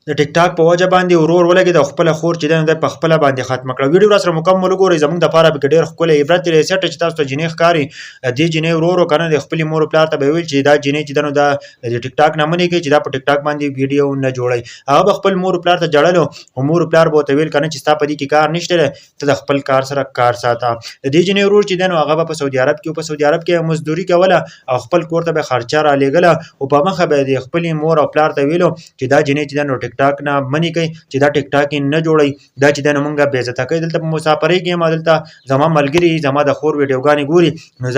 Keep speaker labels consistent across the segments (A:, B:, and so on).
A: د ټیک ټاک په وجه باندې ورور ولګي د خپل خور چې د په خپل باندې ختم کړه. ویډیو را سره مکمل وګورئ، زموږ د پاره به ډېر ښکلی عبرت لري. سټ چې تاسو ته جنې ښکاري دې جنې ورور کنه د خپل مور پلار ته به ویل چې دا جنې چې دنو دا د ټیک ټاک نه منې کوي چې دا په ټیک ټاک باندې ویډیو نه جوړي. هغه به خپل مور پلار ته جړلو او مور پلار به ته ویل کنه چې ستا په دې کې کار نشته، ته د خپل کار سره کار ساته. د دې جنې ورور چې دنو هغه په سعودي عرب کې په سعودي عرب کې مزدوري کوله او خپل کور ته به خرچه را لېږله او په مخه به د خپل مور او پلار ته ویلو چې دا جنې چې دنو ټیک ټاک نه منې کوي چې دا ټیک ټاک نه جوړي، دا چې دنه مونږه بې عزته کوي. دلته په مسافرۍ کې ما دلته زما ملګري زما د خور ویډیوګانې ګوري نو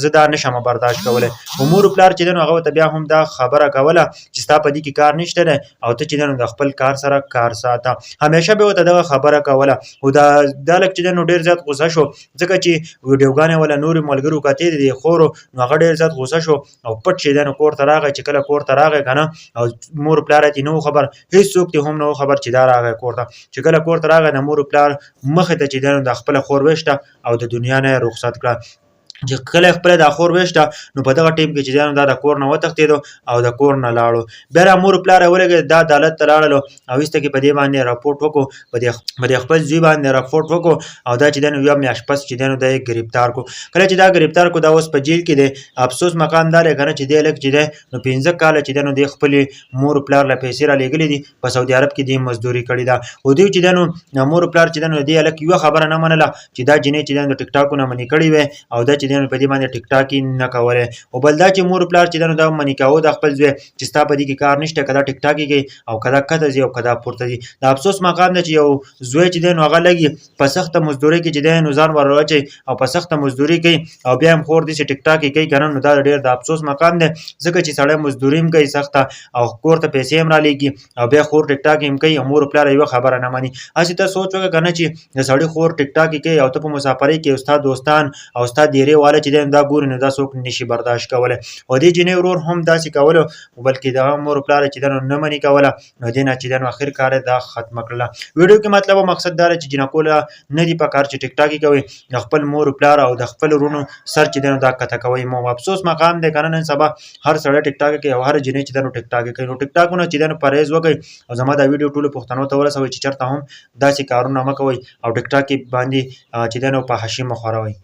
A: زه دا نشم برداشت کولی. امور پلار چې دنه هغه ته بیا هم دا خبره کوله چې ستا په دې کې کار نشته دی او ته چې دنه د خپل کار سره کار ساته. همیشه به ورته دغه خبره کوله او دا لک چې دنه ډېر زیات غوسه شو ځکه چې ویډیوګانې ولا نورې ملګرو کتې دي خورو نو هغه ډېر زیات غوسه شو او پټ چې دنه کور ته راغی. چې کله کور ته راغی کنه او مور پلار ته نو خبر هیڅوک ته هم نو خبر چې دا راغی کور ته. چې کله کور ته راغی د مور پلار مخې ته چې د خپل خور ویشته او د دنیا نه رخصت کړه. چې کله خپل د خور ویشته نو په دغه ټیم کې چې دا د کور نه وتښتېدو او د کور نه لاړو. بیا را مور پلار ولګېد دا عدالت ته لاړلو او ایسته کې په دې باندې راپورټ وکړو، په دې خپل زوی باندې راپورټ وکړو او دا چې دنو یو میاشت پس چې دنو د ګرفتار کو. کله چې دا ګرفتار کو دا اوس په جیل کې دی. افسوس مقام دار کنه چې دی لک چې دی نو 15 کال چې دنو د خپل مور پلار له پیسې را لېږلې دي په سعودي عرب کې دی مزدوري کړې ده. او دوی چې دنو مور پلار چې دنو دی لک یو خبره نه منله چې دا جنې چې دنو ټیک ټاکونه منې کړې وي او دا چې دنو په دې باندې ټیک ټاک نه کوله. او بل دا چې مور پلار چې دنو دا منې کاوه د خپل زوی چې ستا په دې کې کار نشته کدا ټیک ټاک کې او کدا کته زی او کدا پورته دي. د افسوس مقام ده چې یو زوی چې دنو هغه لګي په سخت مزدوري کې چې دنو ځان ورواچي او په سخت مزدوري کوي او بیا هم خور دي چې ټیک ټاک کوي کنه نو دا ډېر د افسوس مقام ده ځکه چې سړی مزدوري هم کوي سخته او کور ته پیسې هم را لېږي او بیا خور ټیک ټاک هم کوي او مور پلار یو خبره نه مانی. اسی ته سوچ وکړه کنه چې د سړی خور ټیک ټاک کوي او ته په مسافرۍ کې استاد دوستان او استاد ډیره والا چې دا ګوري نو دا څوک نشي برداشت کوله. او دې جنې ورور هم داسې کوله بلکې دغه مور پلار چې دنو نه منې کوله نو دې نه چې دنو اخر کار دا ختم کړله. ویډیو کې مطلب او مقصد دا چې جنکوله نه دی په کار چې ټیک ټاک کوي د خپل مور پلار او د خپل ورونو سر چې دنو دا کته کوي. مو افسوس مقام دی کنه نن سبا هر سړی ټیک ټاک کوي او هر جنې چې دنو ټیک ټاک کوي. نو ټیک ټاکونه چې دنو پرهیز وکړي او زما دا ویډیو ټول پښتنو ته ورسوي چې چرته هم داسې کارونه مه کوئ او ټیک ټاک باندې چې دنو په حشي مخوروي.